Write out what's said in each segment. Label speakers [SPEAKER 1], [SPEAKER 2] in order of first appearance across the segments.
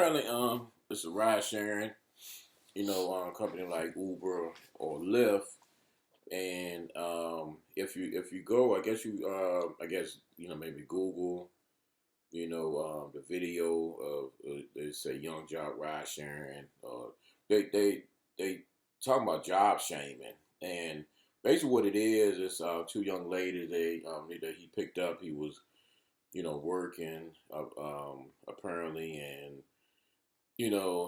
[SPEAKER 1] apparently, it's a ride sharing, company like Uber or Lyft, and if you go, I guess maybe Google, the video of they say young job ride sharing. They talking about job shaming, and basically what it is two young ladies. That he picked up. He was working apparently, and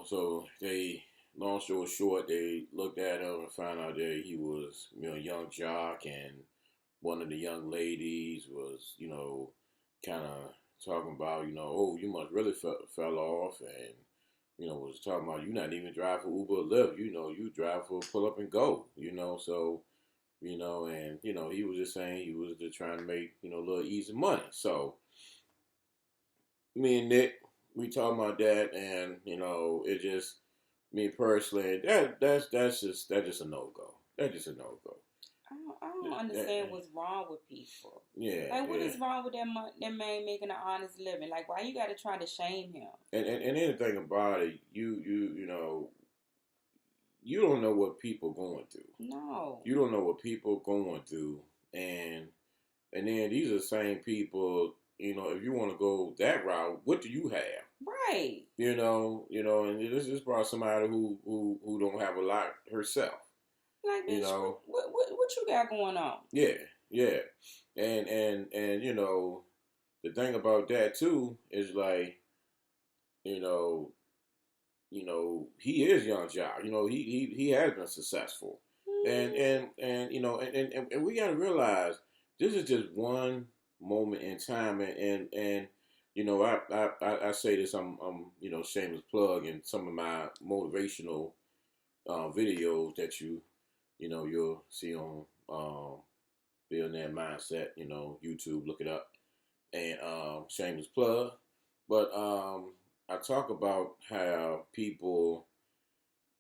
[SPEAKER 1] so they, long story short, they looked at him and found out that he was a young jock, and one of the young ladies was kind of talking about oh, you must really fell off, and was talking about you not even drive for Uber or Lyft, you drive for pull up and go, so and he was just saying he was just trying to make a little easy money. So me and Nick, we talking about that, and it just, me personally, that's just a no go. That's just a no go.
[SPEAKER 2] I don't understand what's wrong with people.
[SPEAKER 1] Yeah.
[SPEAKER 2] Like, what is wrong with that man making an honest living? Like, why you got to try to shame him?
[SPEAKER 1] And anything about it, you don't know what people going through.
[SPEAKER 2] No.
[SPEAKER 1] You don't know what people going through, and then these are the same people. If you want to go that route, what do you have?
[SPEAKER 2] Right.
[SPEAKER 1] And this is probably somebody who don't have a lot herself.
[SPEAKER 2] Like, bitch, what you got going on?
[SPEAKER 1] Yeah. And the thing about that too is like, he is young job. He has been successful. And we gotta realize this is just one moment in time, and I say this, I'm shameless plug in some of my motivational videos that you'll see on Billionaire Mindset, YouTube, look it up, and shameless plug. But I talk about how people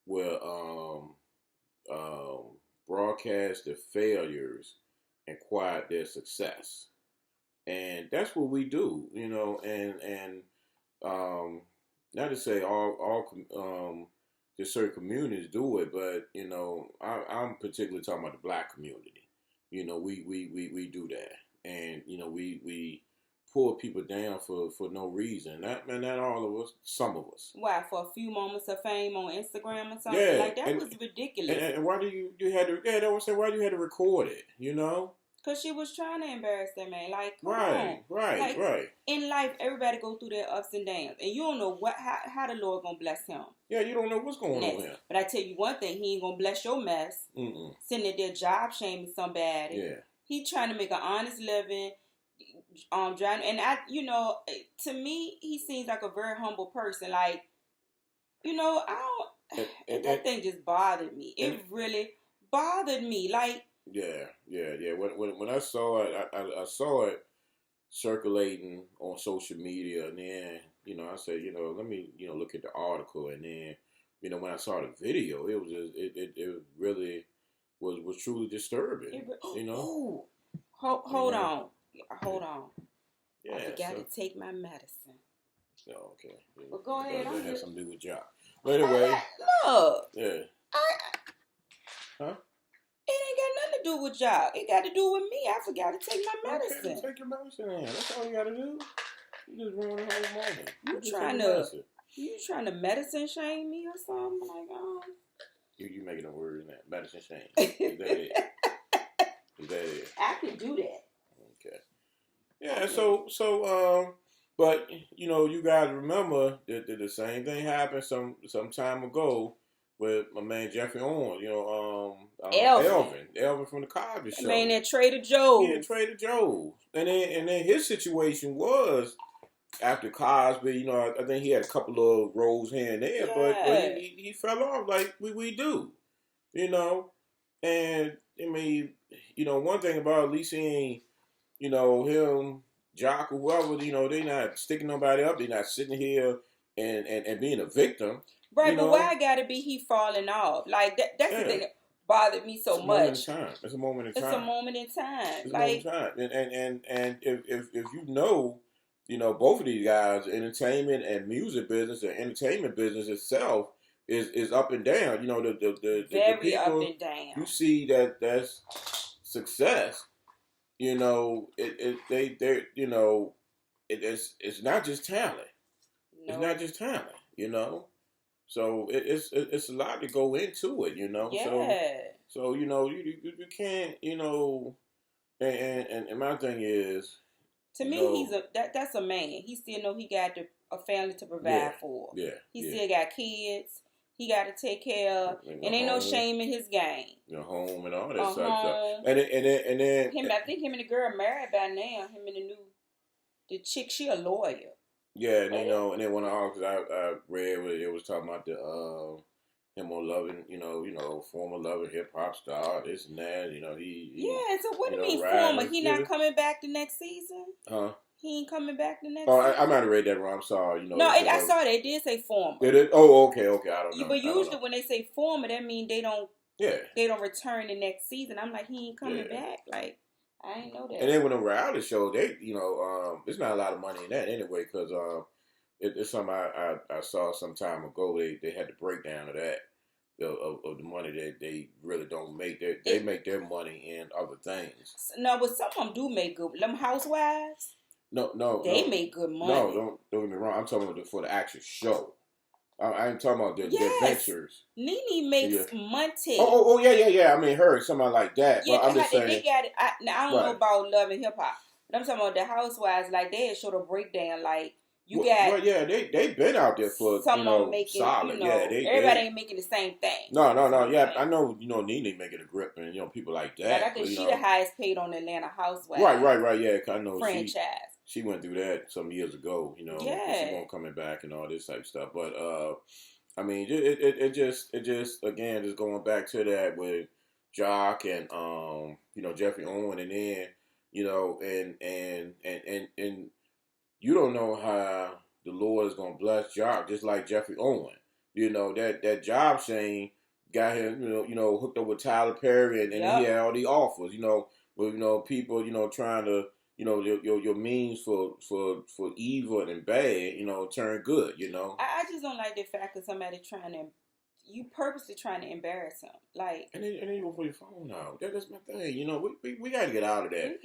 [SPEAKER 1] will broadcast their failures and quiet their success. And that's what we do, and not to say all just certain communities do it, but I'm particularly talking about the black community. We do that, and we pull people down for no reason. Not all of us, some of us.
[SPEAKER 2] Why, for a few moments of fame on Instagram or something?
[SPEAKER 1] Yeah,
[SPEAKER 2] like that was ridiculous.
[SPEAKER 1] And why do you had to? Yeah, they always say, why do you have to record it?
[SPEAKER 2] Because she was trying to embarrass that man. Like, come
[SPEAKER 1] on. Right.
[SPEAKER 2] In life, everybody go through their ups and downs. And you don't know how the Lord going to bless him.
[SPEAKER 1] Yeah, you don't know what's going on here.
[SPEAKER 2] But I tell you one thing, he ain't going to bless your mess. Sitting there job shaming somebody.
[SPEAKER 1] Yeah. He
[SPEAKER 2] trying to make an honest living. Driving. And to me, he seems like a very humble person. Like, that thing just bothered me. It really bothered me. Like,
[SPEAKER 1] Yeah. When I saw it, I saw it circulating on social media, and then I said, let me look at the article, and then when I saw the video, it was just it really was truly disturbing.
[SPEAKER 2] Hold on.
[SPEAKER 1] Yeah,
[SPEAKER 2] I forgot to take my medicine.
[SPEAKER 1] Oh, okay.
[SPEAKER 2] Well, go ahead.
[SPEAKER 1] That has something to do with job. But anyway,
[SPEAKER 2] look.
[SPEAKER 1] Yeah. Huh?
[SPEAKER 2] It ain't got nothing to do with y'all. It got to do with me. I forgot to take my medicine.
[SPEAKER 1] Okay, take your medicine in. That's all you got to do. You just ruin the whole moment.
[SPEAKER 2] You trying to medicine shame me or something? Like,
[SPEAKER 1] You making a word in that. Medicine shame. Is that it? Is that it?
[SPEAKER 2] I can do that.
[SPEAKER 1] Okay. Yeah, so but you guys remember that the same thing happened some time ago with my man Jeffrey Owens, Elvin from the Cosby Show.
[SPEAKER 2] Man, at Trader Joe's.
[SPEAKER 1] Yeah, Trader Joe's. And then his situation was after Cosby, I think he had a couple of roles here and there, but he fell off like we do, And I mean, one thing about at least he ain't, him, Jock, or whoever, they not sticking nobody up. They not sitting here and being a victim.
[SPEAKER 2] Right, but why gotta be he falling off? Like that's the thing that bothered me so much.
[SPEAKER 1] It's a moment in time.
[SPEAKER 2] It's a moment in time.
[SPEAKER 1] It's a moment in time. And if you know you know, both of these guys, entertainment and music business, the entertainment business itself is up and down. You know, the
[SPEAKER 2] Very up
[SPEAKER 1] people
[SPEAKER 2] and down.
[SPEAKER 1] you see that's success. You know, they you know, it's not just talent. It's not
[SPEAKER 2] No.
[SPEAKER 1] just talent. You know, so it's a lot to go into it. You know,
[SPEAKER 2] Yeah.
[SPEAKER 1] so you know you can't, you know, and my thing is,
[SPEAKER 2] To
[SPEAKER 1] you
[SPEAKER 2] me,
[SPEAKER 1] know,
[SPEAKER 2] that's a man. He still know he got a family to
[SPEAKER 1] yeah,
[SPEAKER 2] provide for.
[SPEAKER 1] yeah,
[SPEAKER 2] He
[SPEAKER 1] yeah.
[SPEAKER 2] still got kids. He got to take care of,
[SPEAKER 1] And
[SPEAKER 2] and ain't no shame in his game.
[SPEAKER 1] your home and all that
[SPEAKER 2] A
[SPEAKER 1] type of stuff.
[SPEAKER 2] home.
[SPEAKER 1] And then
[SPEAKER 2] Him, I think him and the girl married by now. Him and the chick, she a lawyer.
[SPEAKER 1] yeah, and you know, and then one of the articles I read where it was talking about the him on loving, you know, former loving hip hop star, this and that, you know,
[SPEAKER 2] Yeah. So what
[SPEAKER 1] you
[SPEAKER 2] do you
[SPEAKER 1] know,
[SPEAKER 2] mean
[SPEAKER 1] riding
[SPEAKER 2] former? He
[SPEAKER 1] yeah.
[SPEAKER 2] not coming back the next season?
[SPEAKER 1] Huh?
[SPEAKER 2] He ain't coming back the next
[SPEAKER 1] Oh,
[SPEAKER 2] season.
[SPEAKER 1] I might have read that wrong. I'm sorry. You know,
[SPEAKER 2] No, I saw they did say former.
[SPEAKER 1] Did it? Oh, okay. I don't know.
[SPEAKER 2] But usually when they say former, that means they don't
[SPEAKER 1] Yeah.
[SPEAKER 2] return the next season. I'm like, he ain't coming back. Like, I ain't know that.
[SPEAKER 1] And then when the reality show, they, you know, there's not a lot of money in that anyway, because it's something I saw some time ago. They had the breakdown of that of the money that they really don't make. They make their money in other things.
[SPEAKER 2] No, but some of them do make good. Them housewives.
[SPEAKER 1] No,
[SPEAKER 2] they make good money.
[SPEAKER 1] No, don't get me wrong. I'm talking about for the actual show. I ain't talking about their ventures.
[SPEAKER 2] Nene makes money.
[SPEAKER 1] Oh, yeah. I mean, her, somebody like that.
[SPEAKER 2] Yeah,
[SPEAKER 1] but I'm just saying.
[SPEAKER 2] They got it. I don't know about Love and Hip Hop, but I'm talking about the housewives. Like they had showed a breakdown. Like you got.
[SPEAKER 1] Well, yeah, they been out there for
[SPEAKER 2] making,
[SPEAKER 1] solid.
[SPEAKER 2] Everybody ain't making the same thing.
[SPEAKER 1] No. Yeah, I know. Nene making a grip, and people like that.
[SPEAKER 2] Like I think she the highest paid on Atlanta Housewives.
[SPEAKER 1] Right. Yeah, I know
[SPEAKER 2] franchise.
[SPEAKER 1] She went through that some years ago. She won't coming back and all this type of stuff. But I mean, it just again just going back to that with Jock and Jeffrey Owen, and then and you don't know how the Lord is gonna bless Jock, just like Jeffrey Owen. That job Shane got him hooked up with Tyler Perry, and he had all the offers. With people trying to your means for evil and bad turn good.
[SPEAKER 2] I just don't like the fact that somebody you purposely trying to embarrass him, like.
[SPEAKER 1] And then you go put your phone out. That's my thing. We got to get out of that.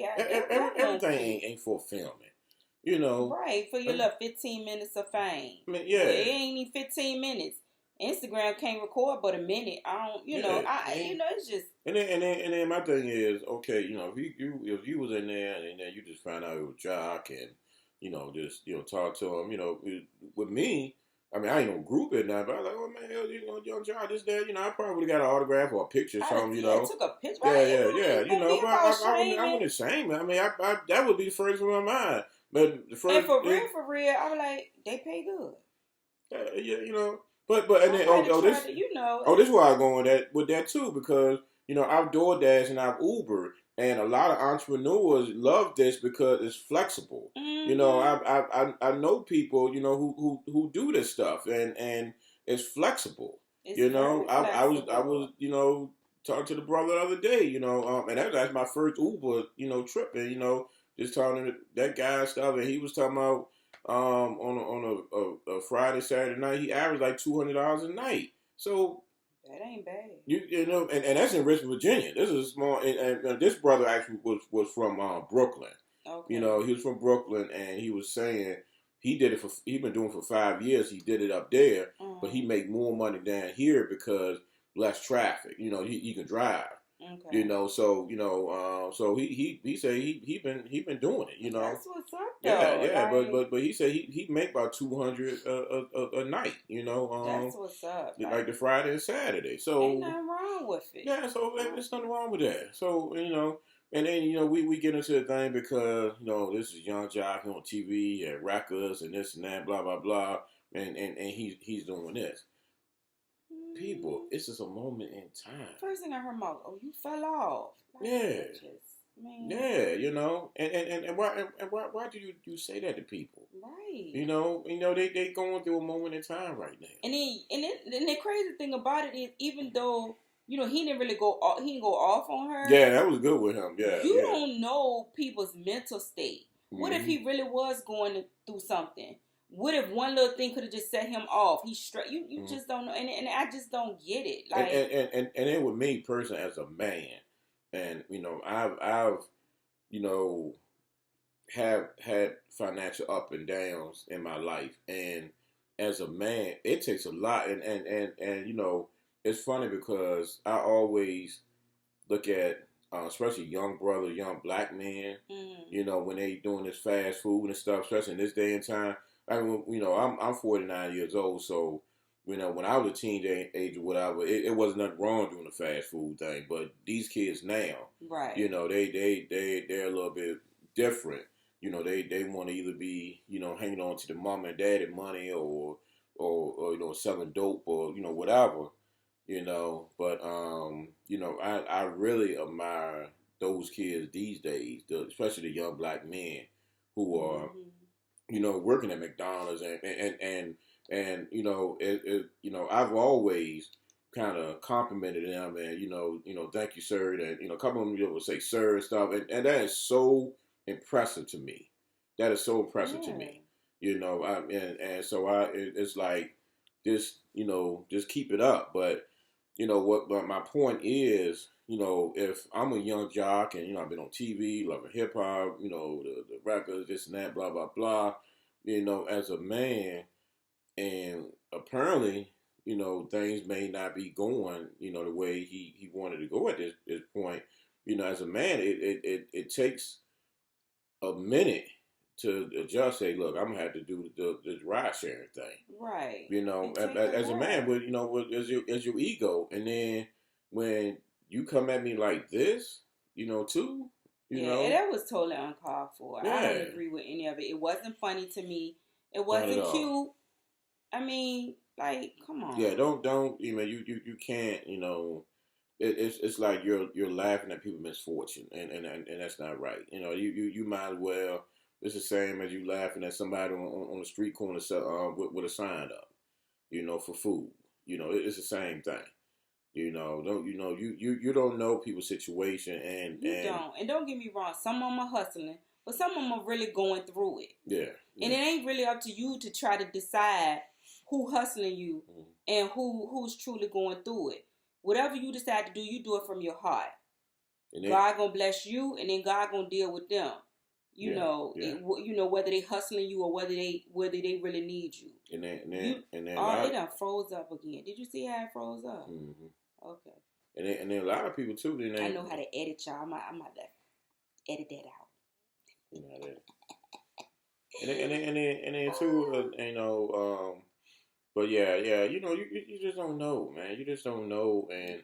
[SPEAKER 1] Everything ain't for filming.
[SPEAKER 2] Right, for your little 15 minutes of fame.
[SPEAKER 1] I mean, yeah.
[SPEAKER 2] It ain't even 15 minutes. Instagram can't record but a minute. I don't, it's just.
[SPEAKER 1] And then my thing is, okay, if you was in there and then you just found out it was Jock and just talk to him, with me. I mean, I ain't no group in that, but I was like, oh man, young Jock, this, that, I probably would have got an autograph or a picture or something,
[SPEAKER 2] took a picture.
[SPEAKER 1] Yeah, but I wouldn't shame it. I mean, I that would be the first one in my mind. But the first,
[SPEAKER 2] and for real, I was like, they pay good.
[SPEAKER 1] But and then this this is why I'm going with that too, because I've DoorDash and I've Uber, and a lot of entrepreneurs love this because it's flexible.
[SPEAKER 2] Mm-hmm.
[SPEAKER 1] I know people who do this stuff, and it's flexible. I was talking to the brother the other day, and that's my first Uber trip, and just talking to that guy and stuff, and he was talking about on a Friday, Saturday night, he averaged like $200 a night. So
[SPEAKER 2] that ain't bad.
[SPEAKER 1] And that's in Richmond, Virginia. This is a small, and this brother actually was from Brooklyn.
[SPEAKER 2] Okay.
[SPEAKER 1] He was from Brooklyn, and he was saying he did it he been doing it for 5 years. He did it up there, but he make more money down here because less traffic. He can drive.
[SPEAKER 2] Okay.
[SPEAKER 1] So he said he been doing it.
[SPEAKER 2] That's what's up, though.
[SPEAKER 1] Yeah. But he said he make about $200 a night.
[SPEAKER 2] That's what's up.
[SPEAKER 1] Like the Friday and Saturday. So
[SPEAKER 2] ain't nothing wrong with it.
[SPEAKER 1] Yeah. So there's nothing wrong with that. So and then we get into the thing because this is Young Jock on TV at records and this and that, blah blah blah, and he's doing this. People, it's just a moment in time.
[SPEAKER 2] First thing I heard about, you fell off.
[SPEAKER 1] Yeah. And why do you say that to people?
[SPEAKER 2] Right.
[SPEAKER 1] They going through a moment in time right now.
[SPEAKER 2] And the crazy thing about it is, even though he didn't really go off on her.
[SPEAKER 1] Yeah, that was good with him. Yeah.
[SPEAKER 2] You don't know people's mental state. Mm-hmm. What if he really was going through something. What if one little thing could have just set him off? He's straight. You just don't know, and I just don't get it. Like,
[SPEAKER 1] and then with me personally as a man, and I've have had financial up and downs in my life, and as a man, it takes a lot, and it's funny because I always look at especially young brother, young black men, when they doing this fast food and stuff, especially in this day and time. I mean, I'm 49 years old, so when I was a teenage or whatever, it wasn't nothing wrong doing the fast food thing. But these kids now,
[SPEAKER 2] right?
[SPEAKER 1] They're a little bit different. They want to either be hanging on to the mom and daddy money or selling dope or whatever. But I really admire those kids these days, especially the young black men who are working at McDonald's and I've always kind of complimented them and thank you sir, and a couple of them would say sir and stuff, and that is so impressive to me. That is so impressive to me. It's like just keep it up. But but my point is, if I'm a young jock and I've been on TV, loving hip hop, the records, this and that, blah blah blah, as a man, and apparently, things may not be going, the way he wanted to go at this point. As a man, it takes a minute to adjust. Say, look, I'm gonna have to do this ride sharing thing,
[SPEAKER 2] right?
[SPEAKER 1] As a man, with as your ego, and then when you come at me like this, too,
[SPEAKER 2] and that was totally uncalled for.
[SPEAKER 1] Yeah.
[SPEAKER 2] I don't agree with any of it. It wasn't funny to me. It wasn't cute. I mean, like, come on.
[SPEAKER 1] Yeah, don't. You can't. It's like you're laughing at people's misfortune, and that's not right. You might as well. It's the same as you laughing at somebody on the street corner with a sign up, for food. It's the same thing. You don't know people's situation, and
[SPEAKER 2] don't get me wrong. Some of them are hustling, but some of them are really going through it.
[SPEAKER 1] Yeah.
[SPEAKER 2] And it ain't really up to you to try to decide who hustling you and who's truly going through it. Whatever you decide to do, you do it from your heart. God gonna bless you, and then God gonna deal with them. Whether they hustling you or whether they really need you. And then it done froze up again. Did you see how it froze up?
[SPEAKER 1] Mm-hmm.
[SPEAKER 2] Okay.
[SPEAKER 1] And then a lot of people too.
[SPEAKER 2] I know how to edit, y'all. I'm about to edit that out.
[SPEAKER 1] And then too, but yeah, you just don't know, man. You just don't know, and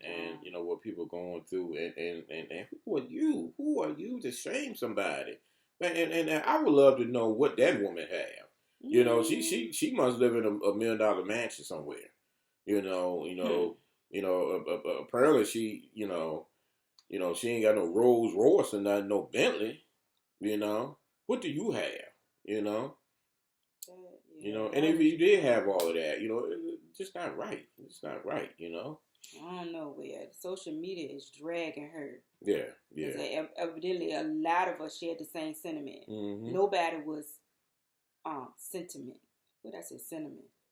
[SPEAKER 1] what people are going through, and who are you to shame somebody? And I would love to know what that woman have. She must live in a $1 million mansion somewhere. Apparently she she ain't got no Rolls Royce and no Bentley. What do you have? And if you did have all of that, it's just not right. It's not right.
[SPEAKER 2] I don't know where social media is dragging her.
[SPEAKER 1] Yeah.
[SPEAKER 2] Evidently, a lot of us shared the same sentiment.
[SPEAKER 1] Mm-hmm.
[SPEAKER 2] Nobody was sentiment. What did I say?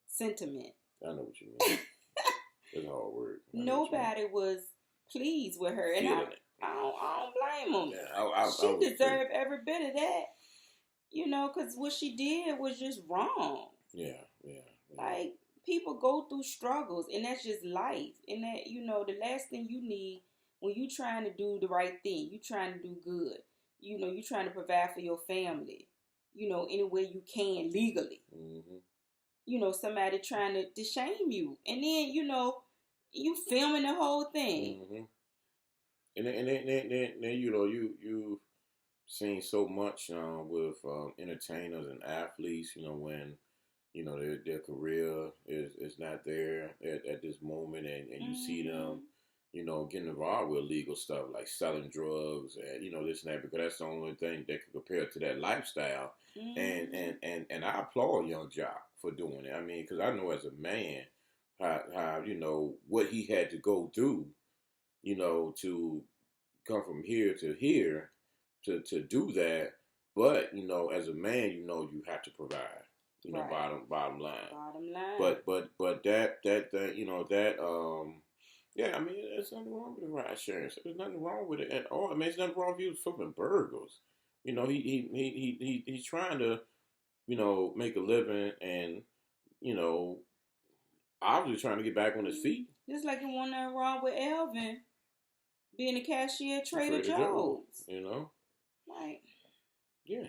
[SPEAKER 2] Sentiment.
[SPEAKER 1] I know what you mean. It's a hard word.
[SPEAKER 2] Nobody was pleased with her, and I don't blame them.
[SPEAKER 1] Yeah,
[SPEAKER 2] she deserved every bit of that. Because what she did was just wrong.
[SPEAKER 1] Yeah.
[SPEAKER 2] Like, people go through struggles, and that's just life. And that, the last thing you need when you trying to do the right thing, you trying to do good, you trying to provide for your family, any way you can legally.
[SPEAKER 1] Mm-hmm.
[SPEAKER 2] Somebody trying to shame you. And then, you filming the whole thing.
[SPEAKER 1] Mm-hmm. And then you've seen so much with entertainers and athletes, when their career is not there at this moment, and you see them getting involved with illegal stuff like selling drugs and this and that, because that's the only thing that can compare to that lifestyle. And I applaud young Jock for doing it. I mean, because I know as a man how what he had to go through to come from here to here to do that. But as a man, you have to provide.
[SPEAKER 2] Right.
[SPEAKER 1] Bottom line.
[SPEAKER 2] Bottom line.
[SPEAKER 1] But that yeah, I mean, there's nothing wrong with the ride sharing. There's nothing wrong with it at all. I mean, there's nothing wrong with you flipping burgers. He's trying to make a living, and obviously trying to get back on his feet.
[SPEAKER 2] Just like it wasn't nothing wrong with Elvin being a cashier at Trader Joe's. Like,
[SPEAKER 1] yeah.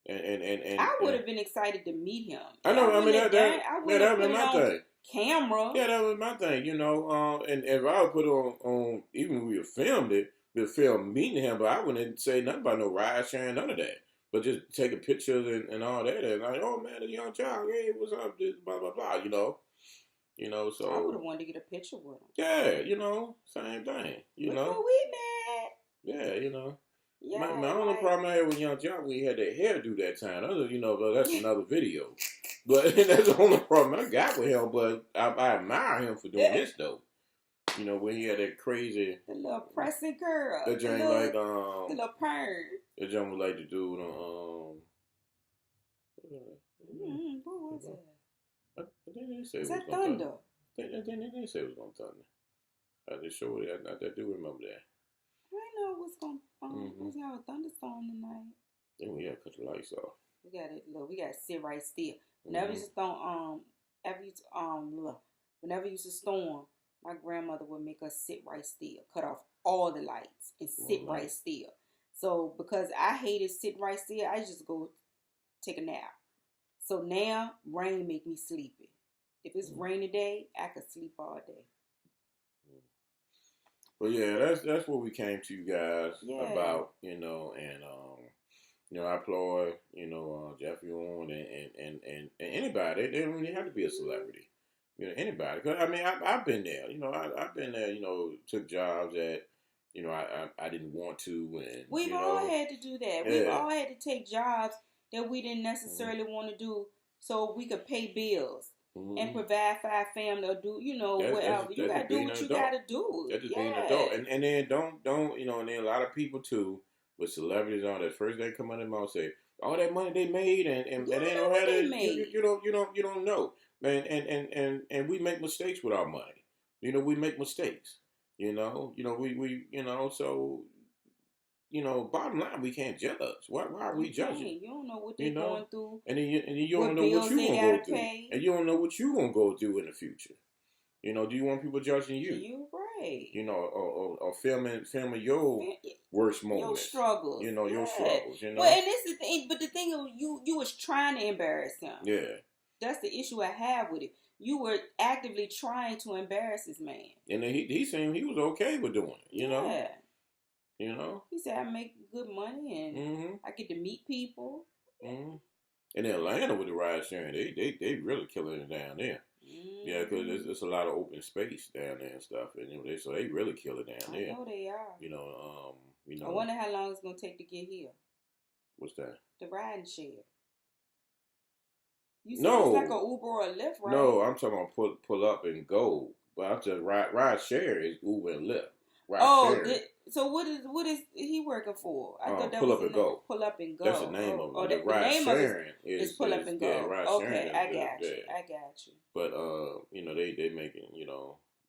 [SPEAKER 1] And
[SPEAKER 2] I would have been excited to meet him.
[SPEAKER 1] I know. I mean, that was my thing.
[SPEAKER 2] Camera.
[SPEAKER 1] Yeah, that was my thing. And if I would put it on, even if we filmed it, we filmed meeting him, but I wouldn't say nothing about no ride sharing, none of that. But just taking pictures and all that, and like, oh man, the young child, hey, what's up? This blah blah blah. So
[SPEAKER 2] I would have wanted to get a picture with him.
[SPEAKER 1] Yeah, same thing.
[SPEAKER 2] Before we met.
[SPEAKER 1] Yeah,
[SPEAKER 2] Yeah,
[SPEAKER 1] my only problem I had with Young John, we had that hairdo that time. But that's another video. But that's the only problem I got with him. But I admire him for doing this though. When he had that crazy,
[SPEAKER 2] the little pressing curl,
[SPEAKER 1] that joint
[SPEAKER 2] like the little perm.
[SPEAKER 1] That joint was like the dude
[SPEAKER 2] what was it?
[SPEAKER 1] I think they said
[SPEAKER 2] is that Thunder?
[SPEAKER 1] They didn't say it was gonna thunder. I just showed it. I do remember that.
[SPEAKER 2] I know it was gonna was gonna have a thunderstorm tonight.
[SPEAKER 1] Then we gotta cut the lights off.
[SPEAKER 2] We gotta sit right still. Whenever you storm, whenever you used to storm, my grandmother would make us sit right still, cut off all the lights, and sit right still. So because I hated sitting right still, I just go take a nap. So now rain make me sleepy. If it's rainy day, I could sleep all day.
[SPEAKER 1] But yeah, that's what we came to you guys about, and I applaud, Jeffrey on and anybody. They don't even have to be a celebrity. Anybody. Cause I mean, I've been there. I've been there. Took jobs that I didn't want to, and
[SPEAKER 2] we've all had to do that. Yeah. We've all had to take jobs that we didn't necessarily want to do, so we could pay bills and provide for our family or do whatever. You gotta do what you gotta do.
[SPEAKER 1] That's just being an adult, and then don't and then a lot of people too with celebrities on that first they come out of their mouth say all that money they made and they don't have it. You don't know. And we make mistakes with our money. We make mistakes. We so bottom line, we can't judge. Why are we judging?
[SPEAKER 2] You don't know what they're going through.
[SPEAKER 1] And you don't know what you're gonna go through. And you don't know what you're gonna go through in the future. Do you want people judging you?
[SPEAKER 2] You right.
[SPEAKER 1] Or filming your worst moments.
[SPEAKER 2] Your struggles.
[SPEAKER 1] Your struggles.
[SPEAKER 2] Well, and this is the thing, but the thing is, you was trying to embarrass him.
[SPEAKER 1] Yeah.
[SPEAKER 2] That's the issue I have with it. You were actively trying to embarrass this man. And
[SPEAKER 1] then he seemed he was okay with doing it,
[SPEAKER 2] Yeah.
[SPEAKER 1] He
[SPEAKER 2] said, I make good money and I get to meet people.
[SPEAKER 1] Mm-hmm. In Atlanta with the ride sharing, they really killing it down there. Mm-hmm. Yeah, because there's a lot of open space down there and stuff. And so they really kill it down there.
[SPEAKER 2] I know they are. I wonder how long it's going to take to get here.
[SPEAKER 1] What's that?
[SPEAKER 2] The riding share. You said it's like an Uber or a Lyft, right?
[SPEAKER 1] No, I'm talking about pull up and go. But I'm just ride share is Uber and Lyft.
[SPEAKER 2] So what is he working for? I thought that
[SPEAKER 1] pull
[SPEAKER 2] was
[SPEAKER 1] up and go.
[SPEAKER 2] Pull up and go.
[SPEAKER 1] That's the name of it.
[SPEAKER 2] The
[SPEAKER 1] ride
[SPEAKER 2] name
[SPEAKER 1] sharing
[SPEAKER 2] is pull up and go.
[SPEAKER 1] Yeah, ride
[SPEAKER 2] okay,
[SPEAKER 1] sharing.
[SPEAKER 2] I got you.
[SPEAKER 1] But they making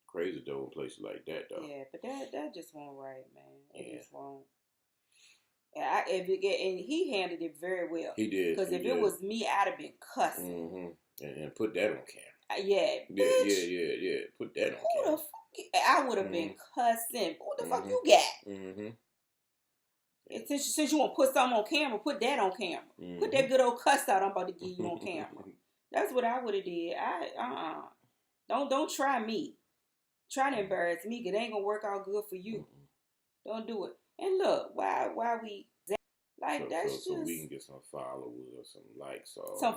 [SPEAKER 1] crazy dough in places like that though.
[SPEAKER 2] Yeah, but that just won't right, man. It just won't. And he handled it very well.
[SPEAKER 1] He did.
[SPEAKER 2] Because if it was me, I'd have been cussing.
[SPEAKER 1] And put that on camera.
[SPEAKER 2] Yeah.
[SPEAKER 1] Put that on
[SPEAKER 2] camera. Who the fuck? I would have been cussing. What the fuck you got? Since you want to put something on camera, put that on camera. Put that good old cuss out I'm about to give you on camera. That's what I would have did. Don't try me. Try to embarrass me because it ain't gonna work out good for you. Don't do it. And look, why we like
[SPEAKER 1] so we can get some followers or some likes or
[SPEAKER 2] some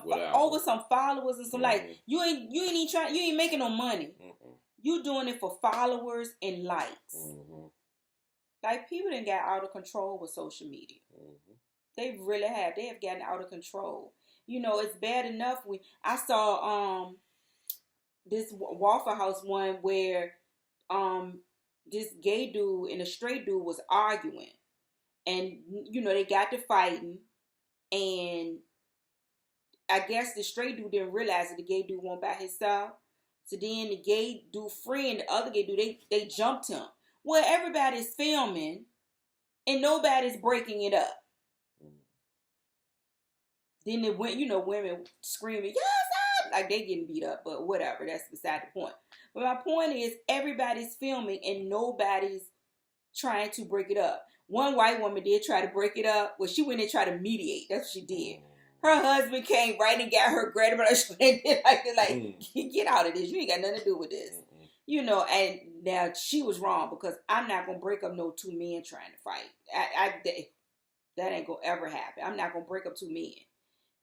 [SPEAKER 2] followers and some likes. You ain't making no money. You doing it for followers and likes. Like people done got out of control with social media. They really have. They have gotten out of control. It's bad enough. I saw this Waffle House one where this gay dude and a straight dude was arguing. And, you know, they got to fighting. And I guess the straight dude didn't realize that the gay dude went by himself. So then the gay dude friend, the other gay dude, they jumped him. Well, everybody's filming and nobody's breaking it up. Then it went, you know, women screaming, yes, like they getting beat up, but whatever, that's beside the point. But my point is, everybody's filming and nobody's trying to break it up. One white woman did try to break it up. Well, she went and tried to mediate. That's what she did. Her husband came right and got her, grabbed her and did like, get out of this. You ain't got nothing to do with this. You know, and now she was wrong because I'm not going to break up no two men trying to fight. That ain't going to ever happen. I'm not going to break up two men.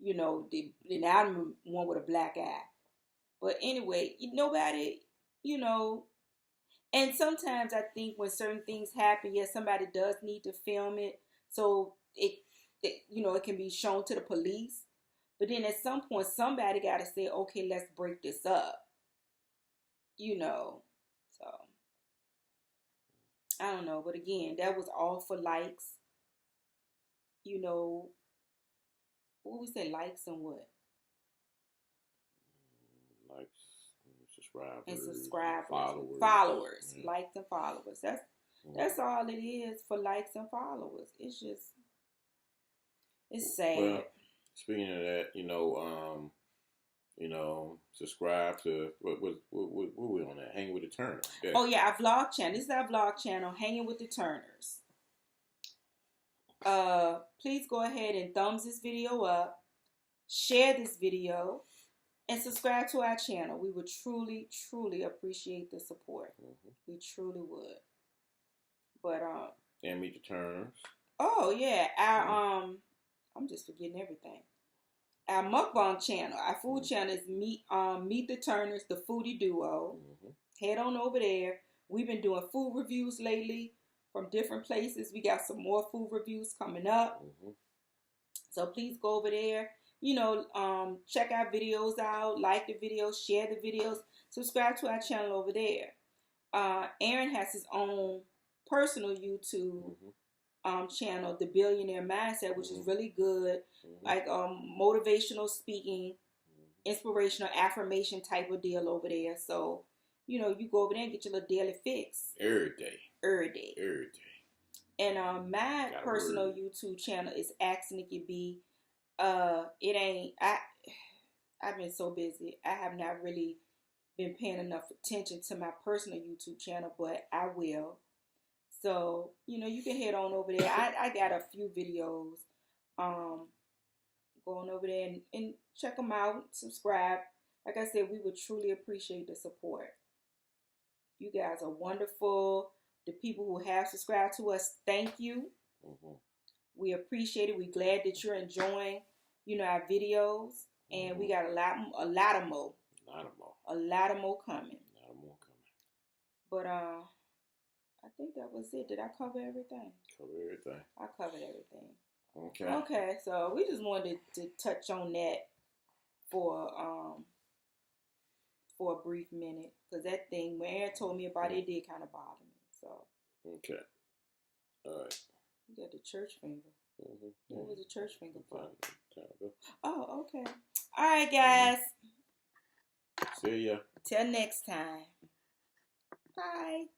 [SPEAKER 2] You know, now I'm one with a black eye. But anyway, nobody, you know, and sometimes I think when certain things happen, yes, somebody does need to film it so it you know, it can be shown to the police. But then at some point, somebody got to say, okay, let's break this up. You know, so I don't know. But again, that was all for likes. You know, what we say, likes and what?
[SPEAKER 1] Likes, subscribers,
[SPEAKER 2] and subscribers,
[SPEAKER 1] followers.
[SPEAKER 2] Yeah. Likes and followers. That's all it is for likes and followers. It's just, it's sad. Well,
[SPEAKER 1] speaking of that, you know, subscribe to what we on that? Hanging with the Turners.
[SPEAKER 2] Yeah. Oh yeah, our vlog channel. This is our vlog channel, Hanging with the Turners. Please go ahead and thumbs this video up, share this video, and subscribe to our channel. We would truly, truly appreciate the support. We truly would. But
[SPEAKER 1] and Meet the Turners.
[SPEAKER 2] Oh yeah, our I'm just forgetting everything. Our mukbang channel, our food channel is Meet the Turners, the foodie duo. Head on over there. We've been doing food reviews lately from different places. We got some more food reviews coming up. So please go over there. You know, check our videos out, like the videos, share the videos, subscribe to our channel over there. Aaron has his own personal YouTube channel, The Billionaire Mindset, which is really good, like motivational speaking, inspirational affirmation type of deal over there. So, you know, you go over there and get your little daily fix.
[SPEAKER 1] Every day.
[SPEAKER 2] And my personal YouTube channel is Ask Nikki B. It ain't, I've been so busy. I have not really been paying enough attention to my personal YouTube channel, but I will. So, you know, you can head on over there. I got a few videos going over there and check them out, subscribe. Like I said, we would truly appreciate the support. You guys are wonderful. The people who have subscribed to us, thank you. We appreciate it. We're glad that you're enjoying, you know, our videos. And we got a lot more coming. But I think that was it. Did I cover everything? I covered everything. Okay, so we just wanted to touch on that for a brief minute, because that thing when Aaron told me about it did kind of bother me. So
[SPEAKER 1] okay, all right.
[SPEAKER 2] You got the church finger. What was the church finger for? Oh, okay. All right, guys.
[SPEAKER 1] See ya.
[SPEAKER 2] Till next time. Bye.